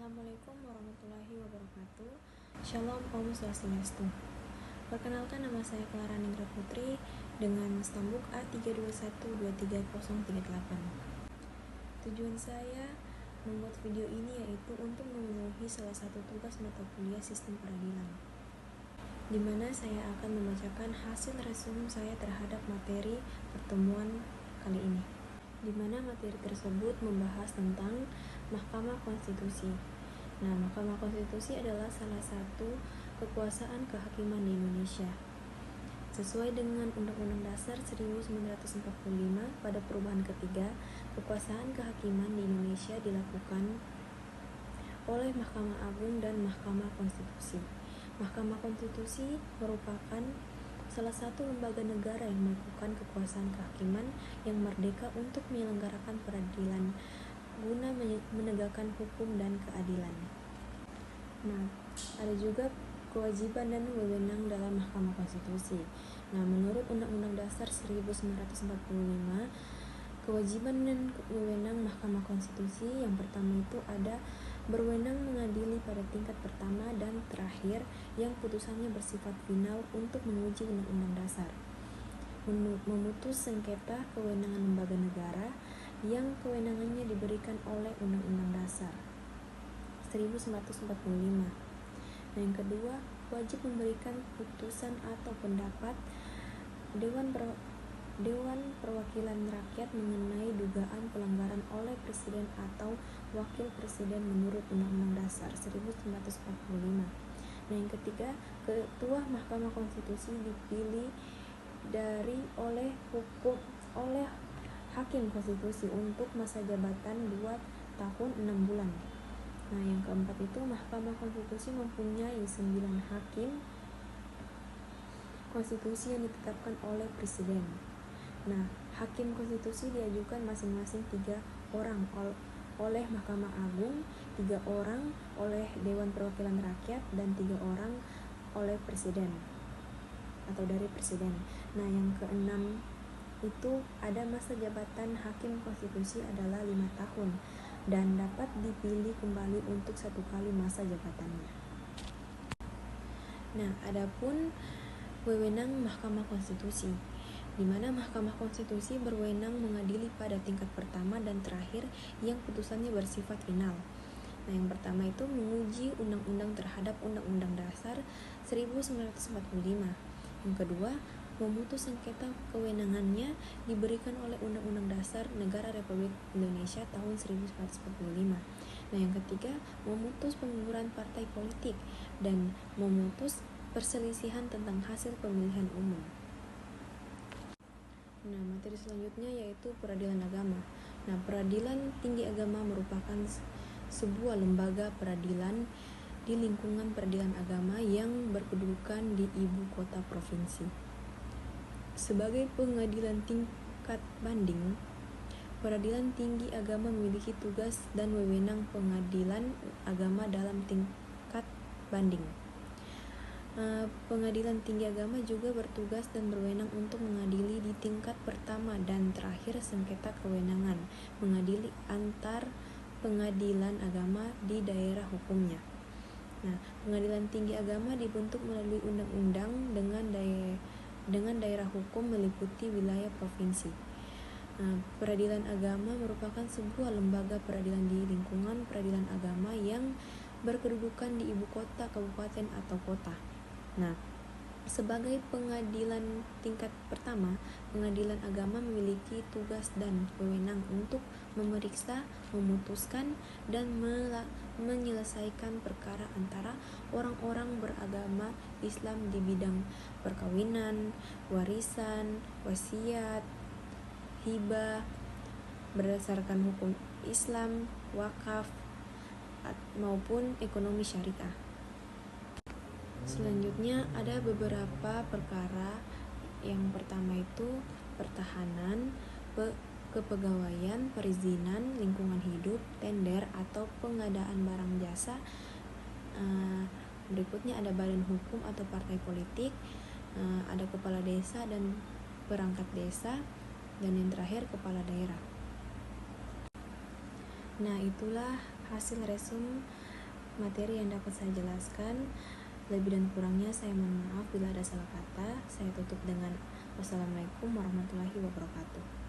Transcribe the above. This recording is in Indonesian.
Assalamualaikum warahmatullahi wabarakatuh. Shalom Om Swastiastu. Perkenalkan, nama saya Clara Ningrat Putri dengan stambuk A321233038. Tujuan saya membuat video ini yaitu untuk memenuhi salah satu tugas mata kuliah Sistem Peradilan, di mana saya akan membacakan hasil resume saya terhadap materi pertemuan kali ini, di mana materi tersebut membahas tentang Mahkamah Konstitusi. Nah, Mahkamah Konstitusi adalah salah satu kekuasaan kehakiman di Indonesia. Sesuai dengan Undang-Undang Dasar 1945 pada perubahan ketiga, kekuasaan kehakiman di Indonesia dilakukan oleh Mahkamah Agung dan Mahkamah Konstitusi. Mahkamah Konstitusi merupakan salah satu lembaga negara yang melakukan kekuasaan kehakiman yang merdeka untuk menyelenggarakan peradilan guna menegakkan hukum dan keadilan. Nah, ada juga kewajiban dan wewenang dalam Mahkamah Konstitusi. Nah, menurut Undang-Undang Dasar 1945, kewajiban dan wewenang Mahkamah Konstitusi yang pertama itu ada berwenang mengadili pada tingkat pertama dan terakhir yang putusannya bersifat final untuk menguji Undang-Undang Dasar. Memutus sengketa kewenangan lembaga negara yang kewenangannya diberikan oleh Undang-Undang Dasar 1945. Nah, yang kedua, wajib memberikan putusan atau pendapat Dewan Perwakilan Rakyat mengenai dugaan pelanggaran oleh Presiden atau Wakil Presiden menurut Undang-Undang Dasar 1945. Nah, yang ketiga, Ketua Mahkamah Konstitusi dipilih oleh Hakim Konstitusi untuk masa jabatan 2 tahun 6 bulan. Nah, yang keempat itu Mahkamah Konstitusi mempunyai 9 hakim konstitusi yang ditetapkan oleh Presiden. Nah, Hakim Konstitusi diajukan masing-masing 3 orang oleh Mahkamah Agung, 3 orang oleh Dewan Perwakilan Rakyat, dan 3 orang oleh Presiden atau dari Presiden. Nah, yang keenam itu ada masa jabatan Hakim Konstitusi adalah 5 tahun dan dapat dipilih kembali untuk 1 kali masa jabatannya. Nah, adapun wewenang Mahkamah Konstitusi, di mana Mahkamah Konstitusi berwenang mengadili pada tingkat pertama dan terakhir yang putusannya bersifat final. Nah, yang pertama itu menguji undang-undang terhadap Undang-Undang Dasar 1945. Yang kedua, memutus sengketa kewenangannya diberikan oleh Undang-Undang Dasar Negara Republik Indonesia tahun 1945. Nah, yang ketiga, memutus pengunduran partai politik dan memutus perselisihan tentang hasil pemilihan umum. Nah, materi selanjutnya yaitu peradilan agama. Nah, Peradilan Tinggi Agama merupakan sebuah lembaga peradilan di lingkungan peradilan agama yang berkedudukan di ibu kota provinsi. Sebagai pengadilan tingkat banding, Peradilan Tinggi Agama memiliki tugas dan wewenang pengadilan agama dalam tingkat banding. Pengadilan Tinggi Agama juga bertugas dan berwenang untuk mengadili di tingkat pertama dan terakhir sengketa kewenangan, mengadili antar pengadilan agama di daerah hukumnya. Nah, Pengadilan Tinggi Agama dibentuk melalui undang-undang dengan daerah hukum meliputi wilayah provinsi. Peradilan agama merupakan sebuah lembaga peradilan di lingkungan peradilan agama yang berkedudukan di ibu kota, kabupaten, atau kota. Nah, sebagai pengadilan tingkat pertama, pengadilan agama memiliki tugas dan wewenang untuk memeriksa, memutuskan, dan menyelesaikan perkara antara orang-orang beragama Islam di bidang perkawinan, warisan, wasiat, hibah, berdasarkan hukum Islam, wakaf, maupun ekonomi syariah. Selanjutnya ada beberapa perkara. Yang pertama itu pertahanan, kepegawaian, perizinan, lingkungan hidup, tender atau pengadaan barang jasa. Berikutnya ada badan hukum atau partai politik, ada kepala desa dan perangkat desa, dan yang terakhir kepala daerah. Nah, itulah hasil resume materi yang dapat saya jelaskan. Lebih dan kurangnya saya mohon maaf bila ada salah kata. Saya tutup dengan wassalamualaikum warahmatullahi wabarakatuh.